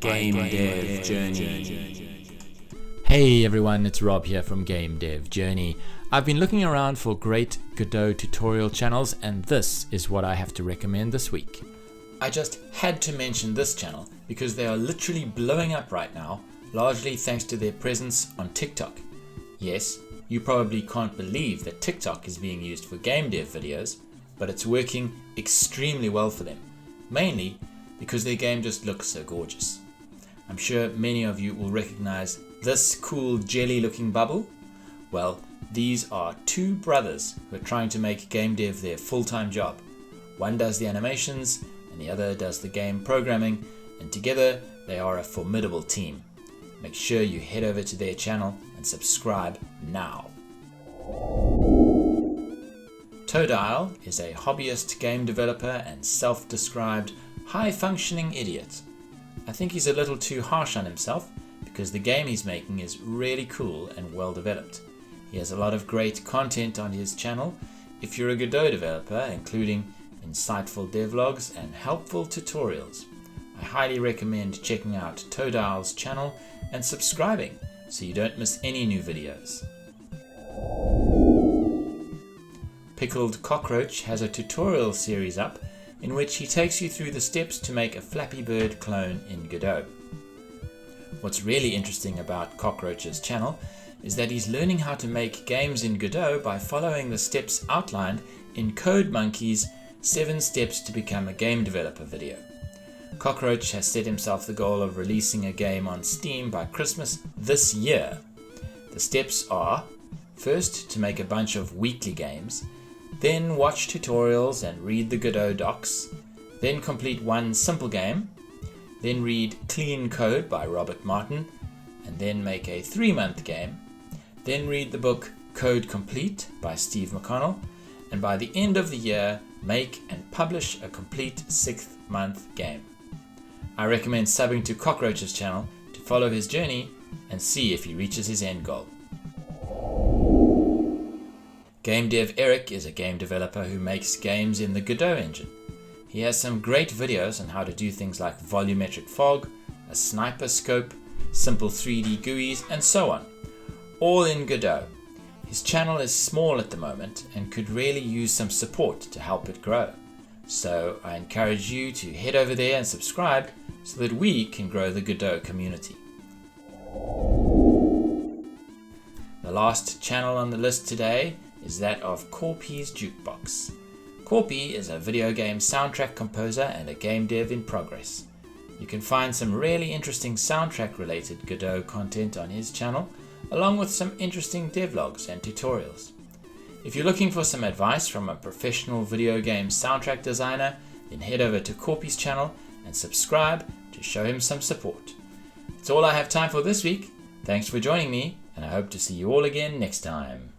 GameDev Journey. Hey everyone, it's Rob here from GameDev Journey. I've been looking around for great Godot tutorial channels, and this is what I have to recommend this week. I just had to mention this channel because they are literally blowing up right now, largely thanks to their presence on TikTok. Yes, you probably can't believe that TikTok is being used for game dev videos, but it's working extremely well for them, mainly because their game just looks so gorgeous. I'm sure many of you will recognize this cool jelly looking bubble. Well, these are two brothers who are trying to make game dev their full-time job. One does the animations and the other does the game programming, and together they are a formidable team. Make sure you head over to their channel and subscribe now. Toedial is a hobbyist game developer and self-described high-functioning idiot. I think he's a little too harsh on himself because the game he's making is really cool and well developed. He has a lot of great content on his channel if you're a Godot developer, including insightful devlogs and helpful tutorials. I highly recommend checking out Toedial's channel and subscribing so you don't miss any new videos. Pickled Cockroach has a tutorial series up in which he takes you through the steps to make a Flappy Bird clone in Godot. What's really interesting about Cockroach's channel is that he's learning how to make games in Godot by following the steps outlined in CodeMonkey's 7 Steps to Become a Game Developer video. Cockroach has set himself the goal of releasing a game on Steam by Christmas this year. The steps are: first, to make a bunch of weekly games, then watch tutorials and read the Godot docs, then complete one simple game, then read Clean Code by Robert Martin, and then make a 3-month game, then read the book Code Complete by Steve McConnell, and by the end of the year, make and publish a complete 6th-month game. I recommend subbing to Cockroach's channel to follow his journey and see if he reaches his end goal. GamedevEric is a game developer who makes games in the Godot engine. He has some great videos on how to do things like volumetric fog, a sniper scope, simple 3D GUIs, and so on, all in Godot. His channel is small at the moment and could really use some support to help it grow. So I encourage you to head over there and subscribe so that we can grow the Godot community. The last channel on the list today is that of Corpy's Jukebox. Corpy is a video game soundtrack composer and a game dev in progress. You can find some really interesting soundtrack related Godot content on his channel, along with some interesting devlogs and tutorials. If you're looking for some advice from a professional video game soundtrack designer, then head over to Corpy's channel and subscribe to show him some support. That's all I have time for this week. Thanks for joining me, and I hope to see you all again next time.